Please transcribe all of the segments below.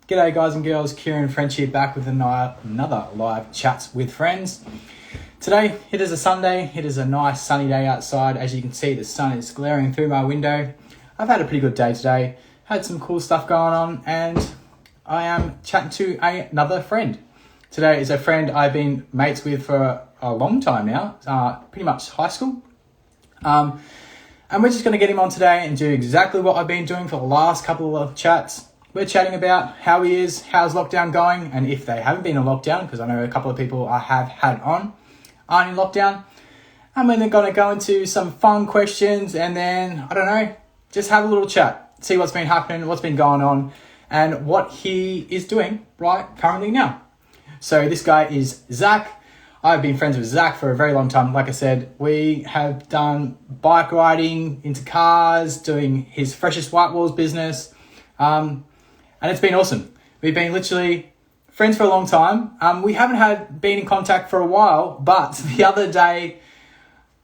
G'day guys and girls, Kieran French here, back with another live chats with friends. Today, it is a Sunday, it is a nice sunny day outside. As you can see, the sun is glaring through my window. I've had a pretty good day today, had some cool stuff going on, and I am chatting to another friend. Today is a friend I've been mates with for a long time now, pretty much high school. And we're just going to get him on today and do exactly what I've been doing for the last couple of chats. We're chatting about how he is, how's lockdown going, and if they haven't been in lockdown, because I know a couple of people I have had on aren't in lockdown. And we're going to go into some fun questions and then, I don't know, just have a little chat, see what's been happening, what's been going on, and what he is doing right currently now. So this guy is Zach. I've been friends with Zach for a very long time. Like I said, we have done bike riding, into cars, doing his Freshest White Walls business. And it's been awesome. We've been literally friends for a long time. We haven't been in contact for a while, but the other day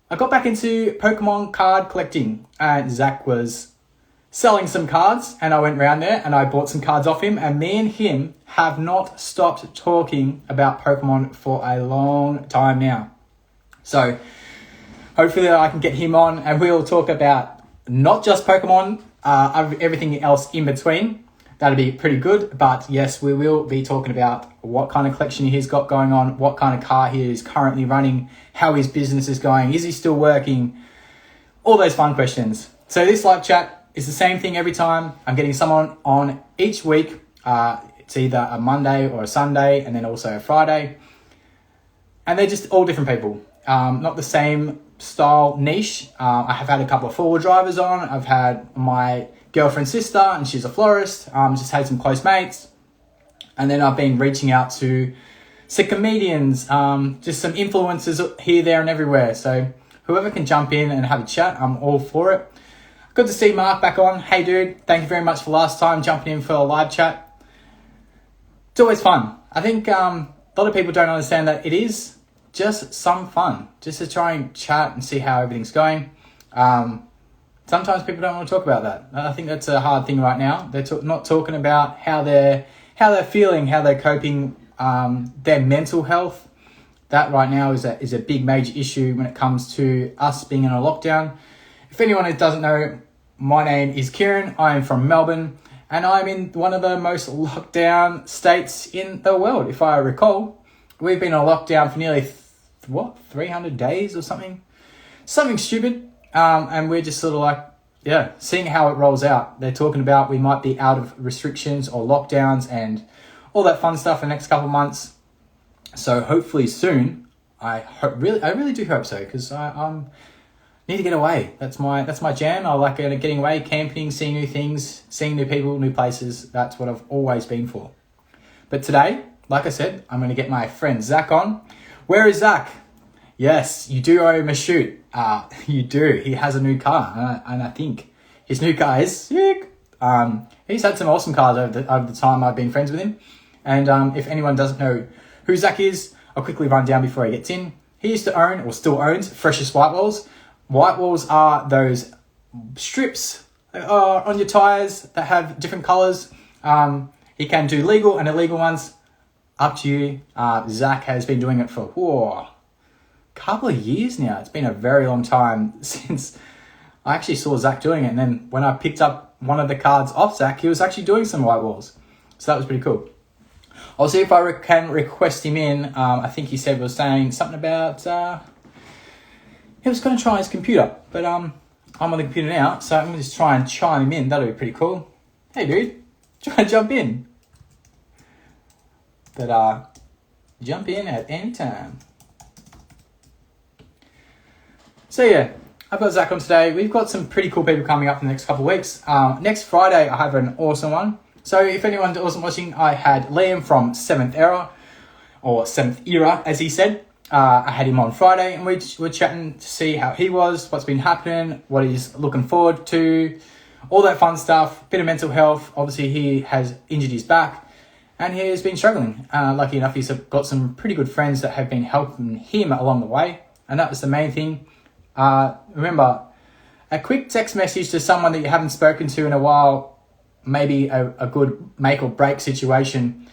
I got back into Pokemon card collecting and Zach was selling some cards and I went around there and I bought some cards off him, and me and him have not stopped talking about Pokemon for a long time now. So hopefully I can get him on and we'll talk about not just Pokemon, everything else in between. That'd be pretty good. But yes, we will be talking about what kind of collection he's got going on, what kind of car he is currently running, how his business is going, is he still working, all those fun questions. So this live chat is the same thing every time. I'm getting someone on each week. It's either a Monday or a Sunday and then also a Friday. And they're just all different people. Not the same style niche. I have had a couple of four-wheel drivers on. I've had my girlfriend's sister and she's a florist. Just had some close mates. And then I've been reaching out to some comedians, just some influencers here, there and everywhere. So whoever can jump in and have a chat, I'm all for it. Good to see Mark back on. Hey dude, thank you very much for last time jumping in for a live chat. It's always fun. I think a lot of people don't understand that it is just some fun, just to try and chat and see how everything's going. Sometimes people don't want to talk about that. I think that's a hard thing right now. They're not talking about how they're feeling, how they're coping, their mental health. That right now is a big major issue when it comes to us being in a lockdown. If anyone who doesn't know, my name is Kieran. I am from Melbourne and I'm in one of the most locked down states in the world. If I recall, we've been on lockdown for nearly 300 days or something stupid. And we're just sort of like, seeing how it rolls out. They're talking about we might be out of restrictions or lockdowns and all that fun stuff in the next couple of months. So hopefully soon, I really do hope so, because I need to get away. That's my jam. I like getting away, camping, seeing new things, seeing new people, new places. That's what I've always been for. But today, like I said, I'm going to get my friend Zach on. Where is Zach? Yes, you do owe him a shoot. You do. He has a new car, and I think his new car is sick. He's had some awesome cars over the time I've been friends with him. And if anyone doesn't know who Zach is, I'll quickly run down before he gets in. He used to own, or still owns, Freshest White Walls. White walls are those strips on your tyres that have different colours. You can do legal and illegal ones. Up to you. Zach has been doing it for a couple of years now. It's been a very long time since I actually saw Zach doing it. And then when I picked up one of the cards off Zach, he was actually doing some white walls. So that was pretty cool. I'll see if I can request him in. I think he was saying something about... he was going to try his computer, but I'm on the computer now, so I'm going to just try and chime him in. That'll be pretty cool. Hey, dude, try and jump in. But jump in at any time. So yeah, I've got Zach on today. We've got some pretty cool people coming up in the next couple of weeks. Next Friday, I have an awesome one. So if anyone wasn't watching, I had Liam from 7th Era, or 7th Era, as he said. I had him on Friday and we were chatting to see how he was, what's been happening, what he's looking forward to, all that fun stuff, bit of mental health. Obviously, he has injured his back and he has been struggling. Lucky enough, he's got some pretty good friends that have been helping him along the way. And that was the main thing. Remember, a quick text message to someone that you haven't spoken to in a while maybe a good make or break situation.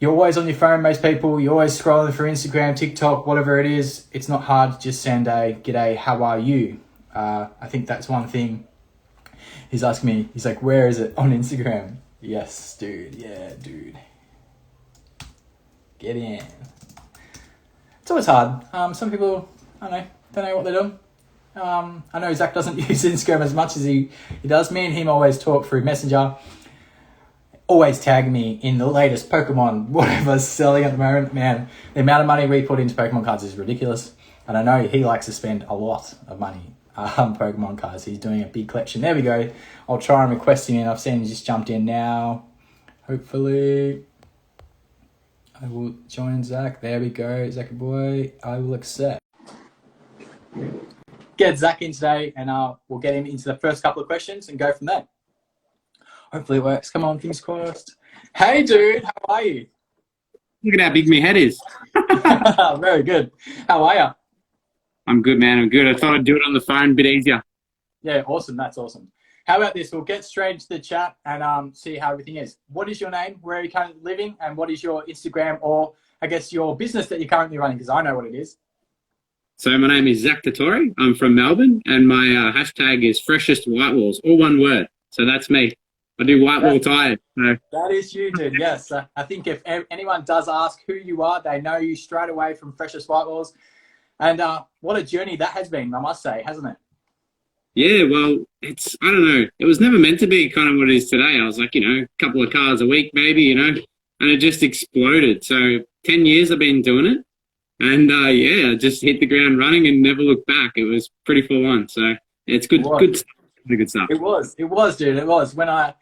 You're always on your phone, most people. You're always scrolling through Instagram, TikTok, whatever it is. It's not hard to just send a g'day, how are you? I think that's one thing. He's asking me, he's like, where is it on Instagram? Yes, dude. Yeah, dude. Get in. It's always hard. Some people, I don't know what they're doing. I know Zach doesn't use Instagram as much as he does. Me and him always talk through Messenger. Always tag me in the latest Pokemon, whatever's selling at the moment. Man, the amount of money we put into Pokemon cards is ridiculous. And I know he likes to spend a lot of money on Pokemon cards. He's doing a big collection. There we go. I'll try and request him in. I've seen him just jumped in now. Hopefully, I will join Zach. There we go. Zach boy, I will accept. Get Zach in today and we'll get him into the first couple of questions and go from there. Hopefully it works. Come on, fingers crossed. Hey, dude. How are you? Look at how big my head is. Very good. How are you? I'm good, man. I'm good. I thought I'd do it on the phone, a bit easier. Yeah, awesome. That's awesome. How about this? We'll get straight into the chat and see how everything is. What is your name? Where are you currently living? And what is your Instagram or, I guess, your business that you're currently running? Because I know what it is. So my name is Zach Tatori. I'm from Melbourne, and my hashtag is freshest white walls, all one word. So that's me. I do white wall tires. So. That is you, dude. Yes. I think if anyone does ask who you are, they know you straight away from Freshest White Walls. And what a journey that has been, I must say, hasn't it? Yeah, well, I don't know. It was never meant to be kind of what it is today. I was like, a couple of cars a week maybe, and it just exploded. So 10 years I've been doing it. And I just hit the ground running and never looked back. It was pretty full on. So it's good stuff. Good stuff. It was, dude. It was. When I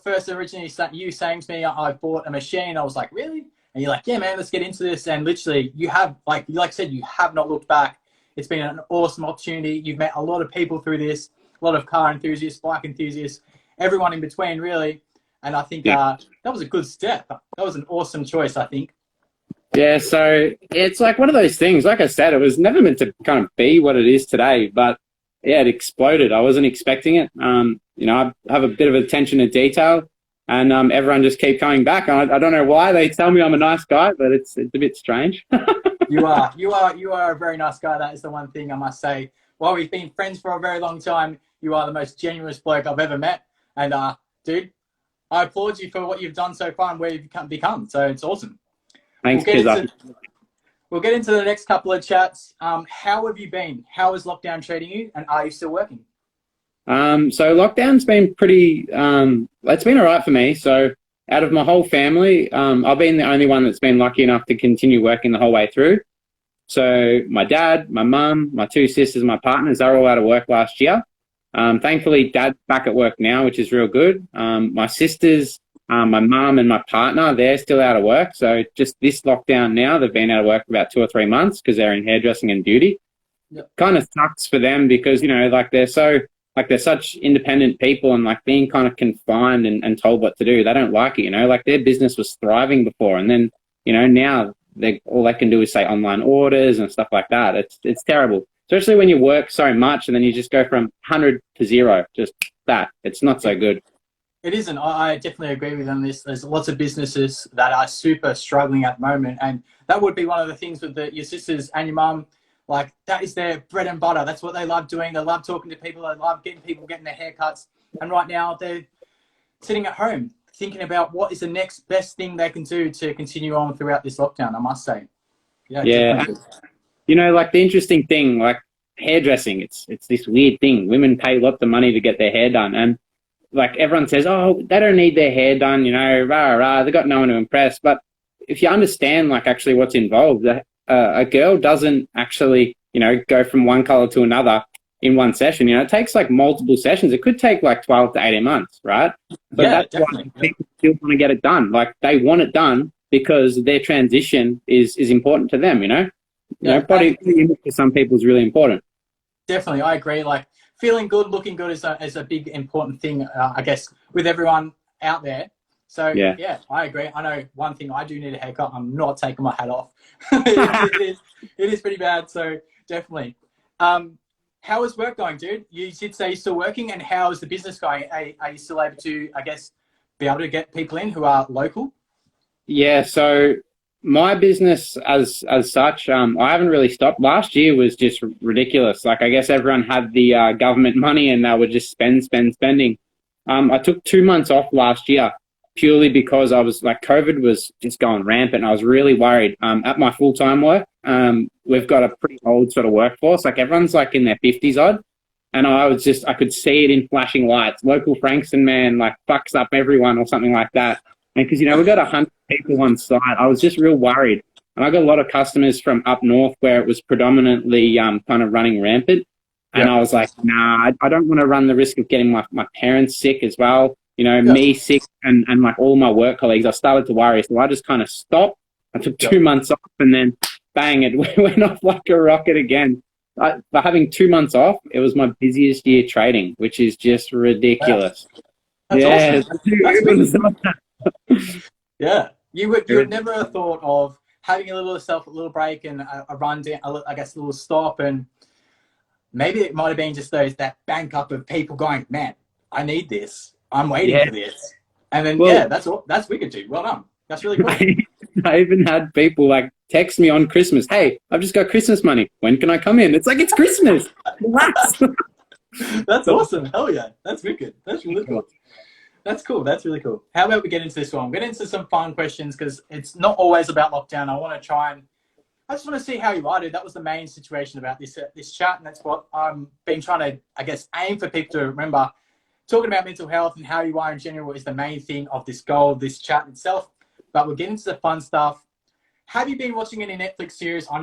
first originally you saying to me, I bought a machine, I was like, really? And you're like, yeah, man, let's get into this. And literally, you have, like I said, you have not looked back. It's been an awesome opportunity. You've met a lot of people through this, a lot of car enthusiasts, bike enthusiasts, everyone in between, really. And I think that was a good step. That was an awesome choice, I think. Yeah, so it's like one of those things. Like I said, it was never meant to kind of be what it is today, but yeah, it exploded. I wasn't expecting it. I have a bit of attention to detail, and everyone just keep coming back. I don't know why. They tell me I'm a nice guy, but it's a bit strange. You are a very nice guy. That is the one thing I must say. While we've been friends for a very long time, you are the most genuine bloke I've ever met. And dude, I applaud you for what you've done so far and where you've become. So it's awesome. Thanks, We'll get into the next couple of chats. How have you been? How is lockdown treating you? And are you still working? So lockdown's been pretty, it's been all right for me. So out of my whole family, I've been the only one that's been lucky enough to continue working the whole way through. So my dad, my mum, my two sisters, my partners, they're all out of work last year. Thankfully, Dad's back at work now, which is real good. My sisters, my mum and my partner, they're still out of work. So just this lockdown now, they've been out of work for about 2 or 3 months because they're in hairdressing and beauty. Yep. Kind of sucks for them because, they're such independent people and being kind of confined and told what to do. They don't like it, their business was thriving before. And then, now all they can do is say online orders and stuff like that. It's terrible, especially when you work so much and then you just go from 100 to 0, just that. It's not so good. It isn't. I definitely agree with you on this. There's lots of businesses that are super struggling at the moment. And that would be one of the things with your sisters and your mum. That is their bread and butter. That's what they love doing. They love talking to people. They love getting their haircuts. And right now they're sitting at home thinking about what is the next best thing they can do to continue on throughout this lockdown, I must say. Yeah. The interesting thing, hairdressing, it's this weird thing. Women pay lots of money to get their hair done. And everyone says, oh, they don't need their hair done, they've got no one to impress. But if you understand, actually what's involved, a girl doesn't actually, go from one color to another in one session. It takes multiple sessions. It could take 12 to 18 months, right? But that's definitely why people still want to get it done. They want it done because their transition is important to them, body image for some people is really important. Definitely, I agree. Feeling good, looking good is a big important thing, I guess, with everyone out there. So, yeah, I agree. I know one thing, I do need a haircut. I'm not taking my hat off. It is pretty bad, so definitely. how is work going, dude? You did say you're still working, and how is the business going? Are you still able to, I guess, be able to get people in who are local? Yeah, so my business as such, I haven't really stopped. Last year was just ridiculous. Like I guess everyone had the government money and they would just spending. I took 2 months off last year purely because I was like COVID was just going rampant. I was really worried. At my full-time work, we've got a pretty old sort of workforce. Like everyone's like in their 50s odd. And I could see it in flashing lights. Local Frankston man like fucks up everyone or something like that. And because, we've got 100 people on site, I was just real worried. And I got a lot of customers from up north where it was predominantly kind of running rampant. And I was like, nah, I don't want to run the risk of getting my parents sick as well. Me sick and like all my work colleagues. I started to worry. So I just kind of stopped. I took 2 months off and then bang, it went off like a rocket again. For having 2 months off, it was my busiest year trading, which is just ridiculous. That's awesome. Yeah. You would never have thought of having a little break and a run down, I guess a little stop, and maybe it might have been just that bank up of people going, man, I need this. I'm waiting for this. And then, that's wicked, dude. Well done. That's really cool. I even had people like text me on Christmas, hey, I've just got Christmas money. When can I come in? It's like, it's Christmas. Relax. That's awesome. Hell yeah. That's wicked. That's really cool. That's cool. That's really cool. How about we get into this one? We'll get into some fun questions because it's not always about lockdown. I just want to see how you are, dude. That was the main situation about this chat, and that's what I'm been trying to, I guess, aim for people to remember. Talking about mental health and how you are in general is the main thing of this goal, this chat itself. But we'll get into the fun stuff. Have you been watching any Netflix series? I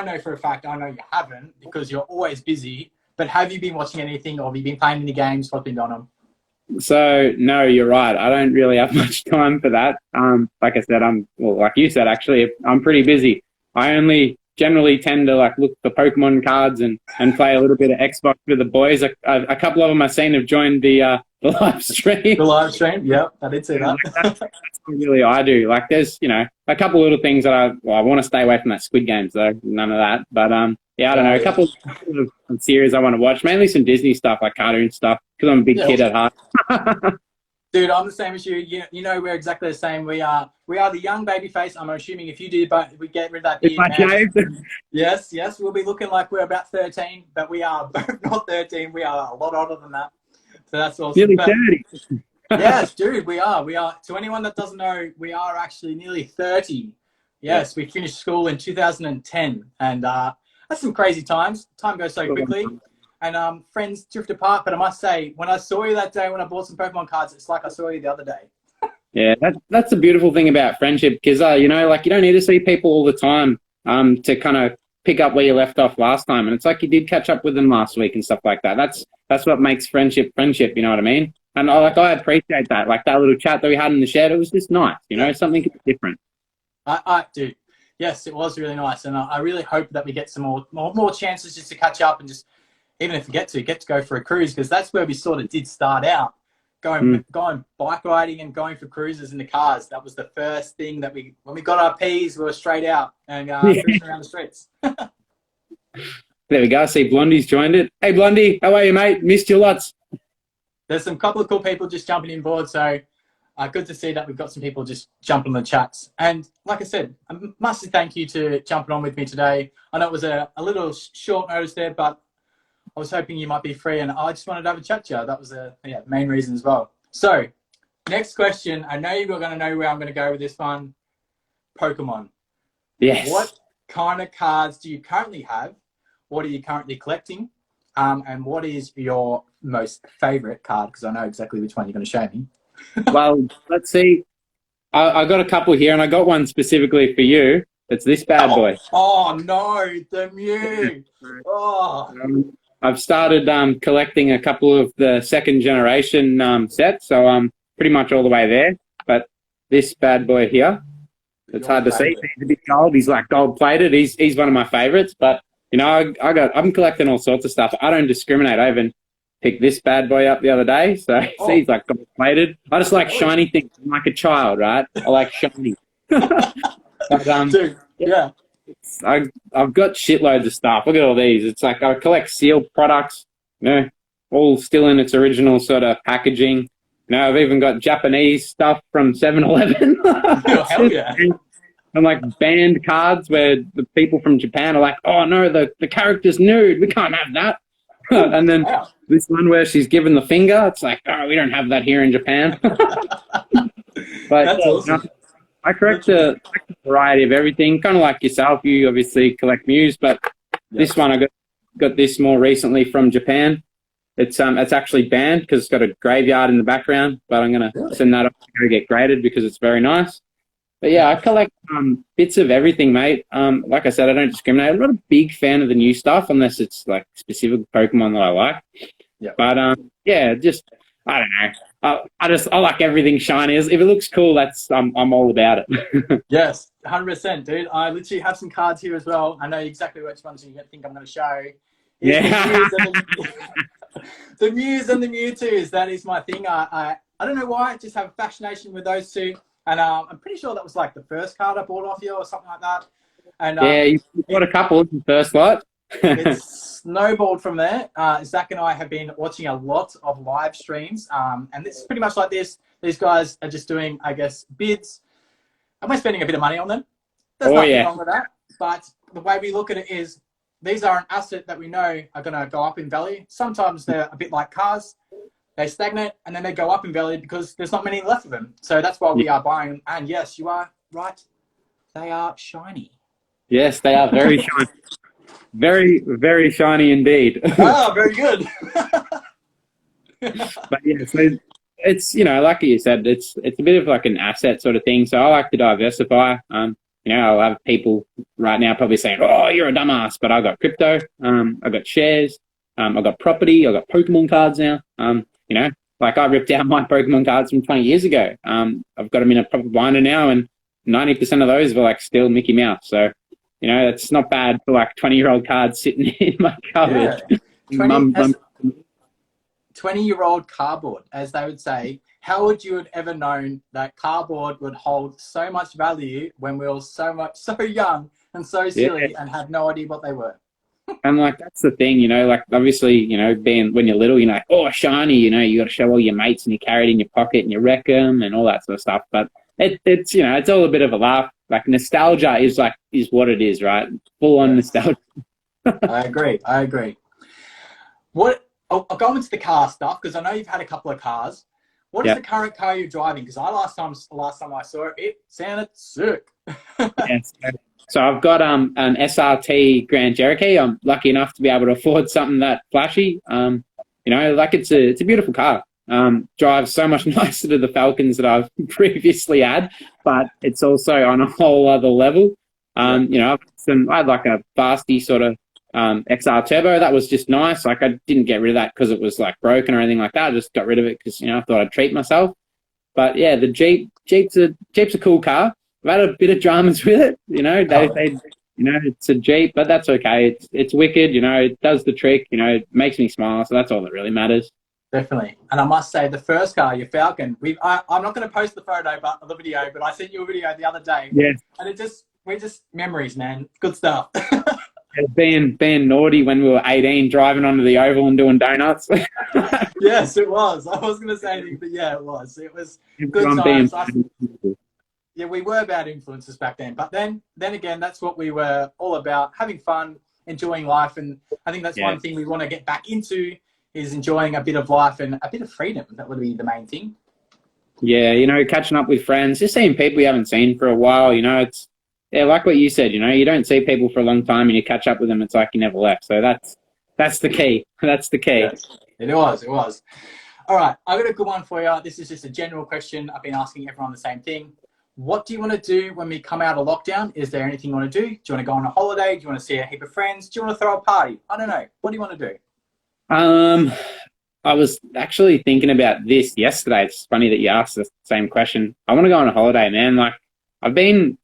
know for a fact, I know you haven't because you're always busy. But have you been watching anything, or have you been playing any games? What's been going on? So no, you're right. I don't really have much time for that. Like I said, like you said, actually, I'm pretty busy. I only generally tend to like look for Pokemon cards and play a little bit of Xbox with the boys. A couple of them I've seen have joined the live stream. The live stream, yeah, I did see that. That's what really I do. Like there's, a couple little things that I want to stay away from that Squid Games though. None of that. But I don't know. A couple of series I want to watch. Mainly some Disney stuff, like cartoon stuff, because I'm a big kid at heart. Dude, I'm the same as you. You know, we're exactly the same. We are the young baby face. I'm assuming if you do, but we get rid of that beard. Yes, we'll be looking like we're about 13, but we are not 13. We are a lot older than that. So that's awesome. Nearly 30. Yes, dude, we are. To anyone that doesn't know, we are actually nearly 30. Yes, we finished school in 2010, and that's some crazy times. Time goes so quickly. And friends drift apart, but I must say, when I saw you that day when I bought some Pokemon cards, it's like I saw you the other day. Yeah, that's the beautiful thing about friendship, because like you don't need to see people all the time to kind of pick up where you left off last time, and it's like you did catch up with them last week and stuff like that. That's what makes friendship. You know what I mean? And I appreciate that, like that little chat that we had in the shed. It was just nice, something different. I do. Yes, it was really nice, and I really hope that we get some more chances just to catch up and just. Even if we get to go for a cruise, because that's where we sort of did start out, going bike riding and going for cruises in the cars. That was the first thing that when we got our P's, we were straight out and cruising around the streets. There we go. I see Blondie's joined it. Hey, Blondie, how are you, mate? Missed you lots. There's some couple of cool people just jumping in board, so good to see that we've got some people just jumping on the chats. And like I said, a massive thank you to jumping on with me today. I know it was a little short notice there, but I was hoping you might be free, and I just wanted to have a chat to you. That was the main reason as well. So, next question. I know you're going to know where I'm going to go with this one. Pokemon. Yes. What kind of cards do you currently have? What are you currently collecting? And what is your most favourite card? Because I know exactly which one you're going to show me. Well, let's see. I got a couple here, and I got one specifically for you. It's this bad boy. Oh, no. The Mew. Oh. I've started collecting a couple of the second generation sets, so I'm pretty much all the way there. But this bad boy here, it's hard to see. He's a bit gold. He's like gold plated. He's one of my favorites. But I'm collecting all sorts of stuff. I don't discriminate. I even picked this bad boy up the other day. So see, he's like gold plated. I just like shiny things. I'm like a child, right? I like shiny. But, dude, yeah. I've got shitloads of stuff. Look at all these. It's like I collect sealed products, all still in its original sort of packaging. I've even got Japanese stuff from 7-Eleven. Oh, hell yeah. And like banned cards where the people from Japan are like, oh no, the character's nude. We can't have that. And then this one where she's given the finger, it's like, oh, we don't have that here in Japan. But that's awesome. I collect a variety of everything, kind of like yourself. You obviously collect Muse, but this one I got this more recently from Japan. It's actually banned because it's got a graveyard in the background, but I'm gonna send that off to go get graded because it's very nice. But yeah, I collect bits of everything, mate. Like I said, I don't discriminate. I'm not a big fan of the new stuff unless it's like specific Pokemon that I like. Yeah. But yeah, just I don't know. I like everything shiny. If it looks cool, I'm all about it. Yes, 100%, dude. I literally have some cards here as well. I know exactly which ones you think I'm going to show. The Mews and the Mewtwo's. That is my thing. I don't know why. I just have a fascination with those two. And I'm pretty sure that was like the first card I bought off you or something like that. And yeah, you got a couple in the first lot. It's snowballed from there. Zach and I have been watching a lot of live streams. And it's pretty much like this. These guys are just doing, I guess, bids. And we're spending a bit of money on them. There's nothing wrong with that. But the way we look at it is these are an asset that we know are going to go up in value. Sometimes they're a bit like cars. They stagnate and then they go up in value because there's not many left of them. So that's why we are buying them. And yes, you are right. They are shiny. Yes, they are very shiny. Very, very shiny indeed. Oh, very good. But yeah, so it's, like you said, it's a bit of like an asset sort of thing. So I like to diversify. I'll have people right now probably saying, oh, you're a dumbass, but I got crypto. I got shares. I got property. I got Pokemon cards now. Like I ripped out my Pokemon cards from 20 years ago. I've got them in a proper binder now, and 90% of those were like still Mickey Mouse. So, it's not bad for like 20-year-old cards sitting in my cupboard. Yeah. 20-year-old cardboard, as they would say. How would you have ever known that cardboard would hold so much value when we were so young and so silly and had no idea what they were? And like that's the thing, like obviously, being when you're little, you're like, oh, shiny, you got to show all your mates and you carry it in your pocket and you wreck them and all that sort of stuff. But it's it's all a bit of a laugh. Like nostalgia is what it is, right? Full on nostalgia. I agree. I'll go into the car stuff because I know you've had a couple of cars. What is the current car you're driving? Because last time I saw it, it sounded sick. Yes. So I've got an SRT Grand Cherokee. I'm lucky enough to be able to afford something that flashy. It's a beautiful car. Drives so much nicer to the Falcons that I've previously had, but it's also on a whole other level. I had like a Fasty sort of XR Turbo. That was just nice. Like I didn't get rid of that because it was like broken or anything like that. I just got rid of it because I thought I'd treat myself. But yeah, the Jeep's a cool car. I've had a bit of dramas with it. It's a Jeep, but that's okay. It's wicked. It does the trick. It makes me smile. So that's all that really matters. Definitely. And I must say, the first car, your Falcon, I'm not going to post the photo, but the video, but I sent you a video the other day. Yeah. And we're just memories, man. Good stuff. Being naughty when we were 18, driving onto the oval and doing donuts. Yes, it was. I was going to say anything, but yeah, it was. It was good times. Yeah, we were bad influences back then. But then again, that's what we were all about, having fun, enjoying life. And I think that's one thing we want to get back into is enjoying a bit of life and a bit of freedom. That would be the main thing. Yeah, catching up with friends, just seeing people you haven't seen for a while, it's like what you said, you don't see people for a long time and you catch up with them, it's like you never left. So that's the key. That's the key. Yes, it was. All right, I've got a good one for you. This is just a general question. I've been asking everyone the same thing. What do you want to do when we come out of lockdown? Is there anything you want to do? Do you want to go on a holiday? Do you want to see a heap of friends? Do you want to throw a party? I don't know. What do you want to do? I was actually thinking about this yesterday. It's funny that you asked the same question. I want to go on a holiday, man. Like I've been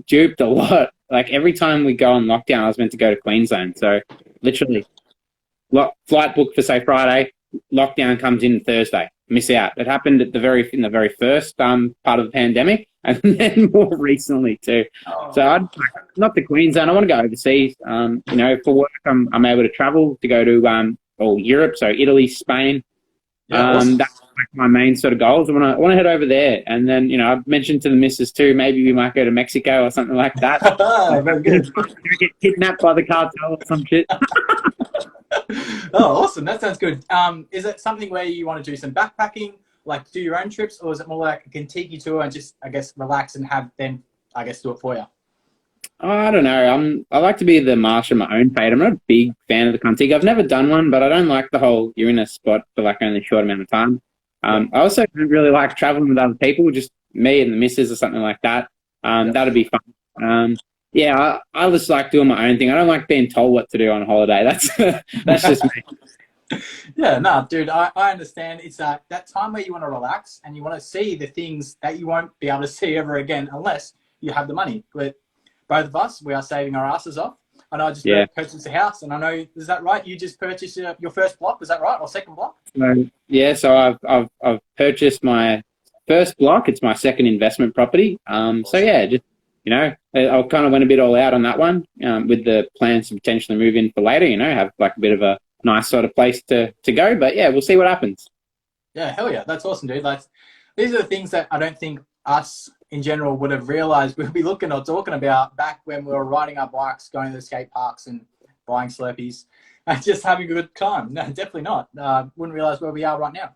duped a lot. Like every time we go on lockdown, I was meant to go to Queensland. So literally flight booked for say Friday, lockdown comes in Thursday. Miss out. It happened in the very first part of the pandemic. and then more recently too. Oh. So I'd not to Queensland. I want to go overseas. You know, for work, I'm able to travel to go to Europe, so Italy, Spain. Yeah, awesome. That's like my main sort of goals. I want to head over there, and then I've mentioned to the missus too. Maybe we might go to Mexico or something like that. Very good. Get kidnapped by the cartel or some shit. Oh, awesome. That sounds good. Is it something where you want to do some backpacking, like do your own trips, or is it more like a Kentucky tour and just, I guess, relax and have them, I guess, do it for you? I don't know. I like to be the master of my own fate. I'm not a big fan of the Contigo. I've never done one, but I don't like the whole you're in a spot for like only a short amount of time. I also don't really like traveling with other people, just me and the missus or something like that. That'd be fun. Yeah, I just like doing my own thing. I don't like being told what to do on holiday. That's just me. Yeah, no, dude, I understand. It's that time where you want to relax and you want to see the things that you won't be able to see ever again unless you have the money. But both of us, we are saving our asses off. I know I just purchased a house, and I know, is that right? You just purchased your first block, is that right? Or second block? So I've purchased my first block. It's my second investment property. So yeah, just I kind of went a bit all out on that one, with the plans to potentially move in for later. Have like a bit of a nice sort of place to go. But yeah, we'll see what happens. Yeah, hell yeah, that's awesome, dude. These are the things that I don't think us in general would have realized we'll be looking or talking about back when we were riding our bikes, going to the skate parks and buying Slurpees and just having a good time. No, definitely not. Wouldn't realize where we are right now.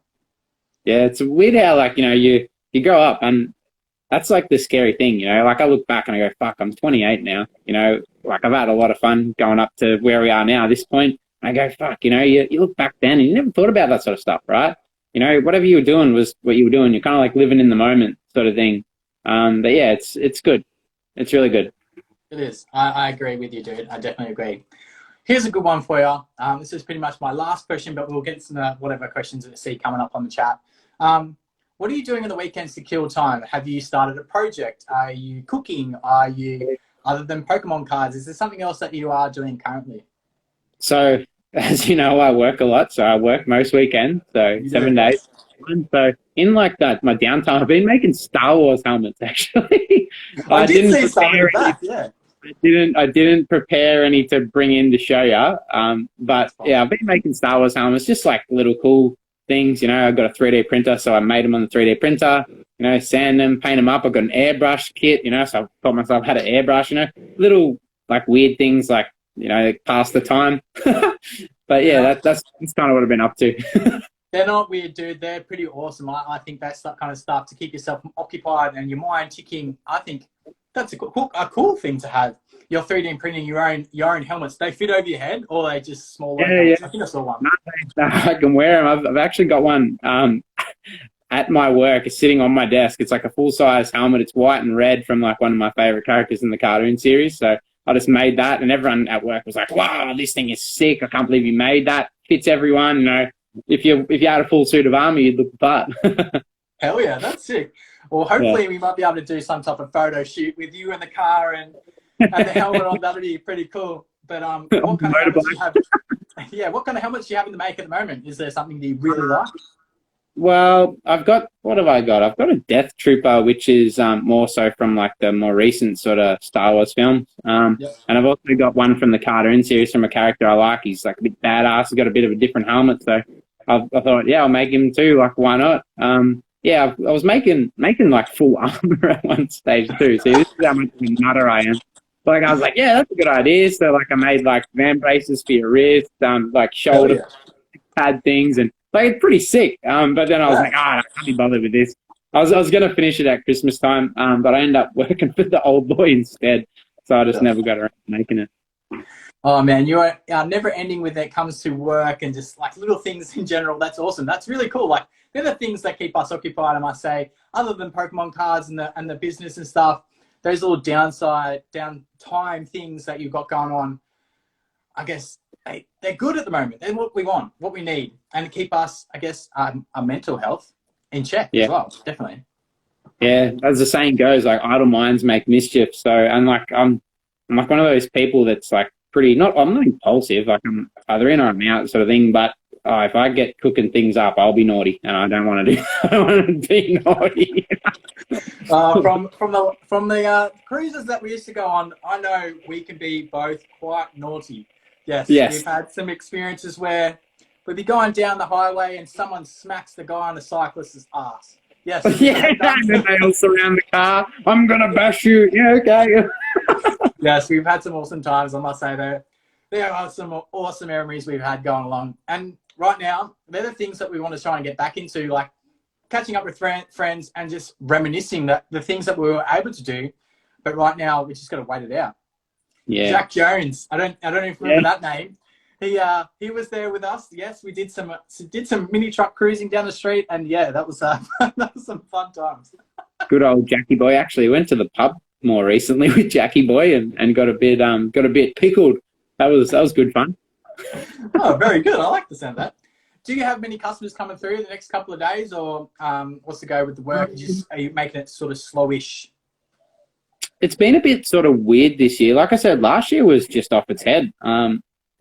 Yeah, it's weird how you grow up, and that's like the scary thing, like I look back and I go, fuck, I'm 28 now, like I've had a lot of fun going up to where we are now at this point. I go, fuck, you look back then and you never thought about that sort of stuff, right? Whatever you were doing was what you were doing. You're kind of like living in the moment sort of thing. But yeah, it's good. It's really good. It is. I agree with you, dude. I definitely agree. Here's a good one for you. This is pretty much my last question, but we'll get some whatever questions that I see coming up on the chat. What are you doing on the weekends to kill time? Have you started a project? Are you cooking? Are you, other than Pokemon cards, is there something else that you are doing currently? So, as you know, I work a lot. So I work most weekends, so 7 days. So in like that, my downtime, I've been making Star Wars helmets actually. I didn't see something of that, yeah. I didn't prepare any to bring in to show you. But yeah, I've been making Star Wars helmets, just like little cool things. I've got a 3D printer, so I made them on the 3D printer. Sand them, paint them up. I've got an airbrush kit. So I taught myself how to airbrush. Little like weird things like pass the time. But yeah, that's kind of what I've been up to. They're not weird, dude. They're pretty awesome. I think that's that kind of stuff to keep yourself occupied and your mind ticking. I think that's a cool thing to have. You're 3D printing your own helmets. They fit over your head, or they just small. Yeah. I think I saw one. No, I can wear them. I've actually got one at my work. It's sitting on my desk. It's like a full size helmet. It's white and red from like one of my favorite characters in the cartoon series. So I just made that, and everyone at work was like, "Wow, this thing is sick! I can't believe you made that. Fits everyone." If you had a full suit of armor, you'd look the part. Hell yeah, that's sick. Well, hopefully we might be able to do some type of photo shoot with you in the car and the helmet on. That'd be pretty cool. But what kind of helmets do you have? Yeah, what kind of helmets do you have in the make at the moment? Is there something that you really like? Well, what have I got? I've got a Death Trooper, which is more so from like the more recent sort of Star Wars films. And I've also got one from the cartoon series from a character I like. He's like a bit badass. He's got a bit of a different helmet. So I thought, yeah, I'll make him too. Like, why not? I was making like full armor at one stage too. See, this is how much of a nutter I am. Like, I was like, yeah, that's a good idea. So like I made like van braces for your wrist, like shoulder pad things, and like it's pretty sick. But then I was like, I can't be bothered with this. I was going to finish it at Christmas time, but I ended up working for the old boy instead. So I just never got around to making it. Oh man, you are never ending when it comes to work and just like little things in general. That's awesome. That's really cool. Like they're the things that keep us occupied, I must say, other than Pokemon cards and the business and stuff. Those little downtime things that you've got going on, I guess they're good at the moment. They're what we want, what we need, and keep us, I guess, our mental health in check as well. Definitely. Yeah, as the saying goes, like idle minds make mischief. So, and like I'm like one of those people that's like I'm not impulsive. Like I'm either in or I'm out sort of thing. But if I get cooking things up, I'll be naughty, and I don't want to be naughty. From the cruises that we used to go on, I know we can be both quite naughty. Yes, Yes. we've had some experiences where we'd be going down the highway and someone smacks the guy on the cyclist's ass. Yes, Yeah, and then they all surround the car. I'm gonna bash you. Yeah, okay. yes, we've had some awesome times. I must say there are some awesome memories we've had going along. And right now, they're the things that we want to try and get back into, like catching up with friends and just reminiscing that the things that we were able to do. But right now, we just got to wait it out. Yeah. Jack Jones. I don't even remember that name. He was there with us. Yes, we did some mini truck cruising down the street, and yeah, that was that was some fun times. Good old Jackie Boy. Actually went to the pub more recently with Jackie Boy and got a bit pickled. That was good fun. Oh, very good. I like the sound of that. Do you have many customers coming through the next couple of days, or what's the go with the work? Are you making it sort of slowish? It's been a bit sort of weird this year. Like I said, last year was just off its head.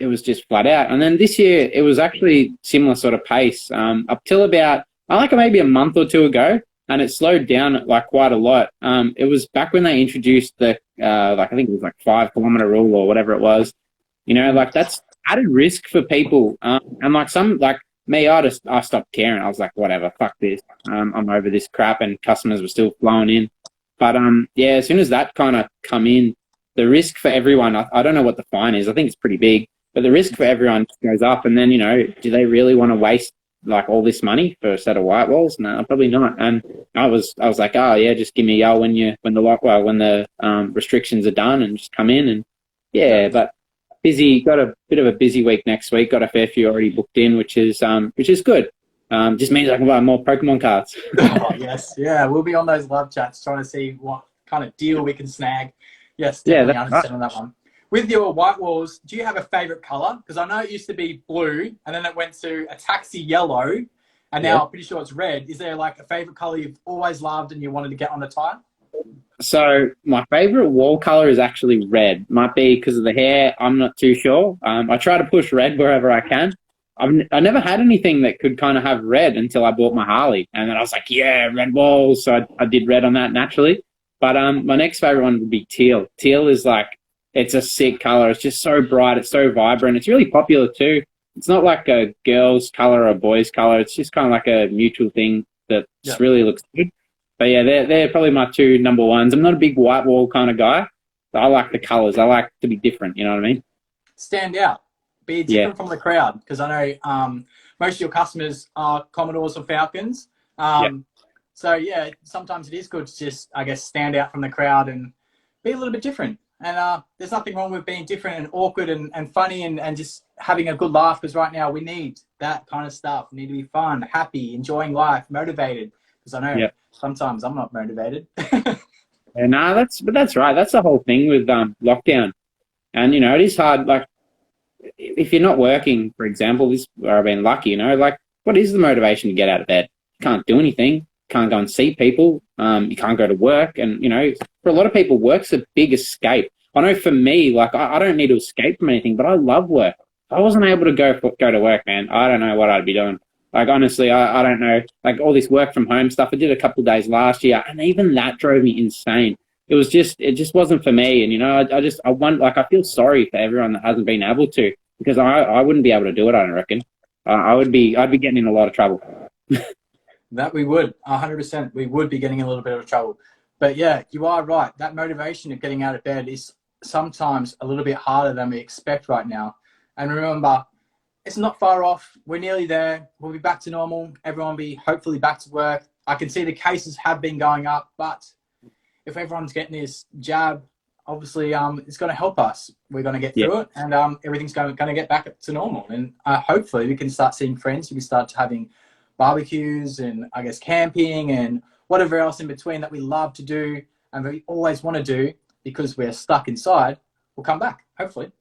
It was just flat out. And then this year, it was actually similar sort of pace up till about, maybe a month or two ago, and it slowed down like quite a lot. It was back when they introduced the, I think it was like 5 kilometre rule or whatever it was. You know, like that's added risk for people. And like me, I stopped caring. I was like, whatever, fuck this. I'm over this crap, and customers were still flowing in. But yeah, as soon as that kind of come in, the risk for everyone, I don't know what the fine is. I think it's pretty big, but the risk for everyone goes up. And then, you know, do they really want to waste like all this money for a set of white walls? No, probably not. And I was like, oh yeah, just give me a yell when the restrictions are done, and just come in. And yeah, but busy. Got a bit of a busy week next week. Got a fair few already booked in, which is good. Just means I can buy more Pokemon cards. Oh, yes. Yeah, we'll be on those love chats trying to see what kind of deal we can snag. Yes, definitely understand on that one. With your white walls, do you have a favourite colour? Because I know it used to be blue, and then it went to a taxi yellow, and now I'm pretty sure it's red. Is there like a favourite colour you've always loved and you wanted to get on the tire? So my favourite wall colour is actually red. Might be because of the hair. I'm not too sure. I try to push red wherever I can. I never had anything that could kind of have red until I bought my Harley. And then I was like, yeah, red walls. So I did red on that naturally. But my next favourite one would be teal. Teal is like, it's a sick colour. It's just so bright. It's so vibrant. It's really popular too. It's not like a girl's colour or a boy's colour. It's just kind of like a mutual thing that just really looks good. But yeah, they're probably my 2 number ones. I'm not a big white wall kind of guy. But I like the colours. I like to be different. You know what I mean? Stand out. Be different from the crowd, because I know most of your customers are Commodores or Falcons. So yeah, sometimes it is good to just, I guess, stand out from the crowd and be a little bit different. And there's nothing wrong with being different and awkward and funny and just having a good laugh, because right now we need that kind of stuff. We need to be fun, happy, enjoying life, motivated, because I know sometimes I'm not motivated. Yeah, no, that's right. That's the whole thing with lockdown. And, you know, it is hard. Like, if you're not working, for example, this is where I've been lucky, you know, like, what is the motivation to get out of bed? You can't do anything. Can't go and see people. You can't go to work. And, you know, for a lot of people, work's a big escape. I know for me, like, I don't need to escape from anything, but I love work. If I wasn't able to go to work, man, I don't know what I'd be doing. Like, honestly, I don't know. Like, all this work from home stuff, I did a couple of days last year, and even that drove me insane. It just wasn't for me. And, you know, I feel sorry for everyone that hasn't been able to, because I wouldn't be able to do it, I don't reckon. I'd be getting in a lot of trouble. That we would, 100%. We would be getting in a little bit of trouble. But yeah, you are right. That motivation of getting out of bed is sometimes a little bit harder than we expect right now. And remember, it's not far off. We're nearly there. We'll be back to normal. Everyone will be hopefully back to work. I can see the cases have been going up, but if everyone's getting this jab, obviously it's going to help us. We're going to get through it, and everything's going to get back to normal. And hopefully we can start seeing friends. We can start having barbecues and, I guess, camping and whatever else in between that we love to do and we always want to do because we're stuck inside. We'll come back, hopefully.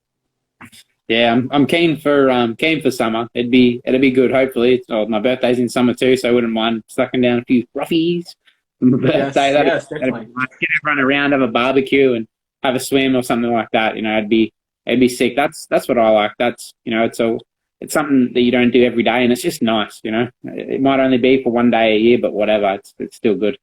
Yeah, I'm keen for summer. It'd be good. Hopefully, my birthday's in summer too, so I wouldn't mind sucking down a few roughies for my birthday. Yes, definitely. Get everyone around, have a barbecue, and have a swim or something like that. You know, it'd be sick. That's what I like. That's, you know, it's something that you don't do every day, and it's just nice. You know, it might only be for one day a year, but whatever. It's still good.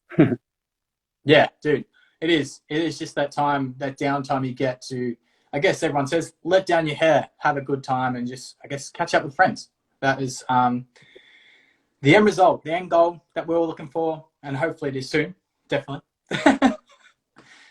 Yeah, dude, it is. It is just that time, that downtime you get to, I guess everyone says, let down your hair, have a good time, and just, I guess, catch up with friends. That is the end result, the end goal that we're all looking for, and hopefully it is soon, definitely.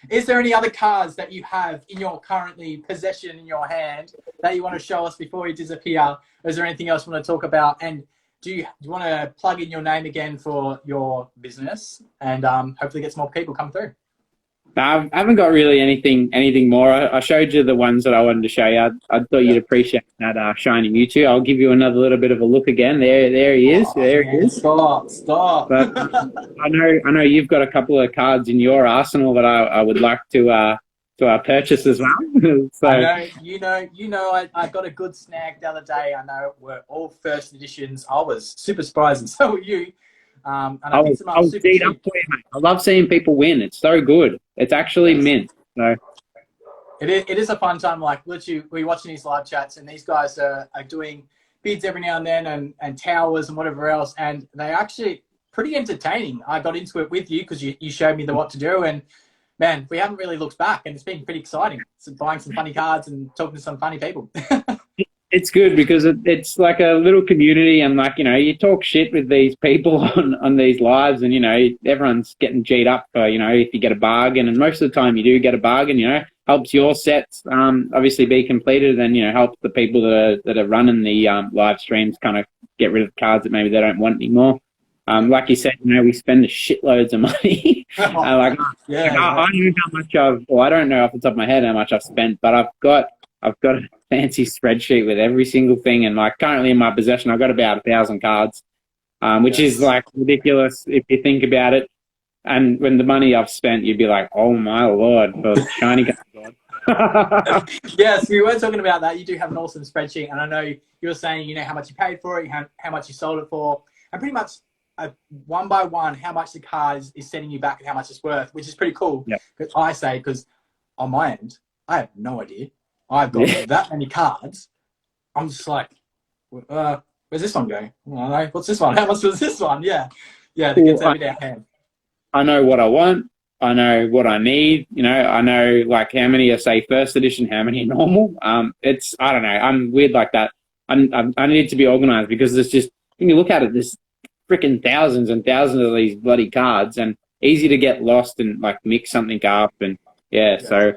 Is there any other cards that you have in your currently possession in your hand that you want to show us before you disappear? Or is there anything else you want to talk about? And do you want to plug in your name again for your business and hopefully get some more people come through? I haven't got really anything more. I showed you the ones that I wanted to show you. I thought you'd appreciate that shiny Mewtwo. I'll give you another little bit of a look again. There he is. Oh, there man, he is. Stop. But I know you've got a couple of cards in your arsenal that I would like to purchase as well. So I know. I got a good snag the other day. I know we're all first editions. I was super surprised, and so were you. And I picked them up super cheap. Up for you, mate. I love seeing people win. It's so good. It's actually mint. So it is a fun time. Like literally, we're watching these live chats, and these guys are doing bids every now and then, and towers and whatever else, and they're actually pretty entertaining. I got into it with you because you showed me what to do, and man, we haven't really looked back, and it's been pretty exciting. So buying some funny cards and talking to some funny people. it's good because it's like a little community, and like, you know, you talk shit with these people on these lives, and, you know, everyone's getting G'd up for, you know, if you get a bargain, and most of the time you do get a bargain, you know, helps your sets obviously be completed, and, you know, helps the people that are running the live streams kind of get rid of cards that maybe they don't want anymore. Like you said, you know, we spend shitloads of money. I know how much I don't know off the top of my head how much I've spent, but I've got a fancy spreadsheet with every single thing, and like currently in my possession, I've got about 1,000 cards, which is like ridiculous if you think about it. And when the money I've spent, you'd be like, oh my Lord, for shiny cards. Yes, we were talking about that. You do have an awesome spreadsheet, and I know you were saying, you know, how much you paid for it, how much you sold it for, and pretty much one by one how much the card is sending you back and how much it's worth, which is pretty cool. Because on my end, I have no idea. I've got that many cards. I'm just like, where's this one going? I don't know. What's this one? How much was this one? Yeah, that gets every day hand. I know what I want. I know what I need. You know, I know like how many are say first edition, how many are normal. I don't know. I'm weird like that. I need to be organized because there's just, when you look at it, there's freaking thousands and thousands of these bloody cards, and easy to get lost and like mix something up, and so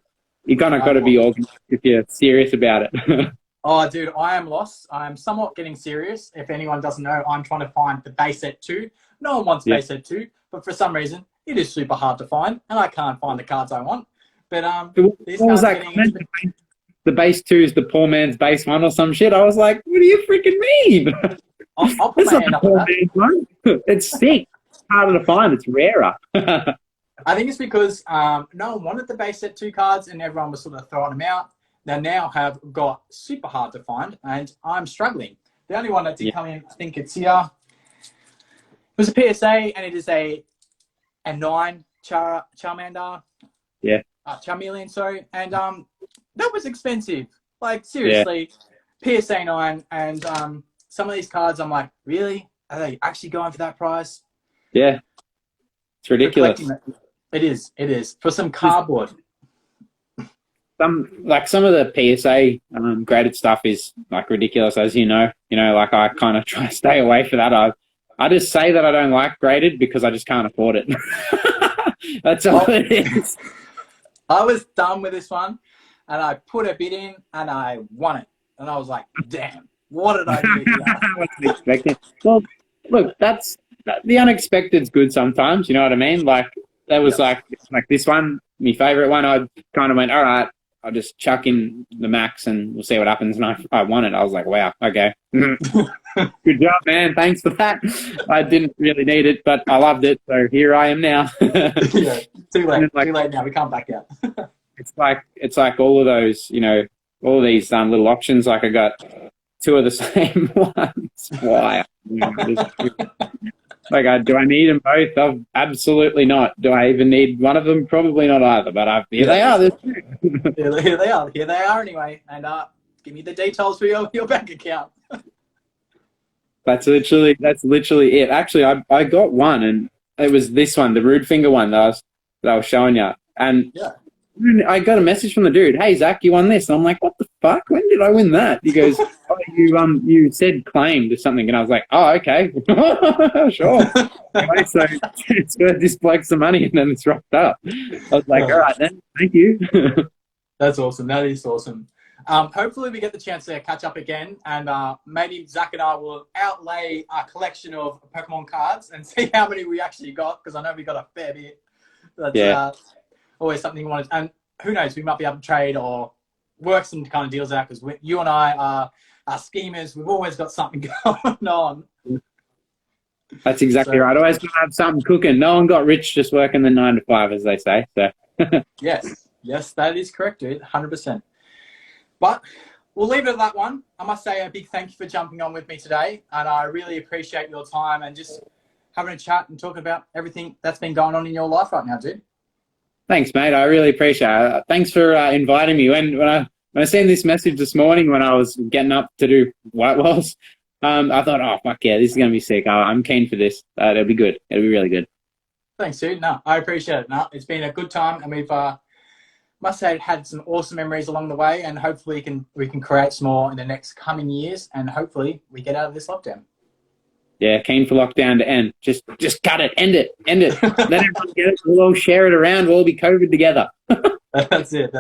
you kind of got to be organized if you're serious about it. Oh, dude, I am lost. I'm somewhat getting serious. If anyone doesn't know, I'm trying to find the base set 2. No one wants base set 2, but for some reason, it is super hard to find, and I can't find the cards I want. But these cards are getting the base 2 is the poor man's base 1 or some shit. I was like, what do you freaking mean? I'll put my hand up on that. It's sick. It's harder to find. It's rarer. I think it's because no one wanted the base set 2 cards, and everyone was sort of throwing them out. They now have got super hard to find, and I'm struggling. The only one that did come in, I think it's here, it was a PSA, and it is a 9 Charmander. Yeah. Charmeleon, sorry. And that was expensive. Like, seriously, PSA 9, and some of these cards, I'm like, really? Are they actually going for that price? Yeah. It's ridiculous. It is. For some cardboard. Some of the PSA graded stuff is like ridiculous, as you know. You know, like I kind of try to stay away from that. I just say that I don't like graded because I just can't afford it. That's all it is. I was done with this one, and I put a bid in, and I won it. And I was like, damn, what did I do here? I wasn't expecting. Well, look, the unexpected's good sometimes, you know what I mean? Like, that was like this one, my favourite one, I kind of went, all right, I'll just chuck in the max and we'll see what happens. And I won it. I was like, wow, okay. Good job, man. Thanks for that. I didn't really need it, but I loved it. So here I am now. Too late. Too late now. We can't back out. It's like all of those, you know, all of these little auctions. Like I got 2 of the same ones. Why? Like, do I need them both? Absolutely not. Do I even need one of them? Probably not either. But here they are. Here they are. Here they are anyway. And give me the details for your bank account. That's literally it. Actually, I got one, and it was this one, the Rude Finger one. That that I was showing you. And Yeah. I got a message from the dude, "Hey Zach, you won this." And I'm like, "What the fuck? When did I win that?" He goes, "Oh, you said claimed or something." And I was like, "Oh, okay, sure." Anyway, so it's worth this bloke some money, and then it's rocked up. I was like, "All right, then, thank you." That's awesome. That is awesome. Hopefully we get the chance to catch up again, and maybe Zach and I will outlay our collection of Pokemon cards and see how many we actually got, because I know we got a fair bit. That's always something we wanted. And who knows, we might be able to trade or work some kind of deals out, because you and I are schemers. We've always got something going on. That's exactly right. Always got to have something cooking. No one got rich just working the 9 to 5, as they say. So Yes, that is correct, dude. 100%. But we'll leave it at that one. I must say a big thank you for jumping on with me today, and I really appreciate your time and just having a chat and talking about everything that's been going on in your life right now, dude. thanks, mate. I really appreciate it. Thanks for inviting me. When I seen this message this morning when I was getting up to do white walls, I thought, oh fuck yeah, this is gonna be sick. I'm keen for this. It'll be good. It'll be really good. Thanks, dude. No, I appreciate it. No, it's been a good time, and we've must say had some awesome memories along the way, and hopefully we can create some more in the next coming years, and hopefully we get out of this lockdown. Yeah, keen for lockdown to end. Just cut it, end it. Let everyone get it. We'll all share it around. We'll all be COVID together. That's it.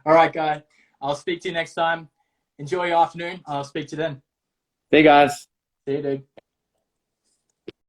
All right, guy. I'll speak to you next time. Enjoy your afternoon. I'll speak to you then. See you guys. See you, dude.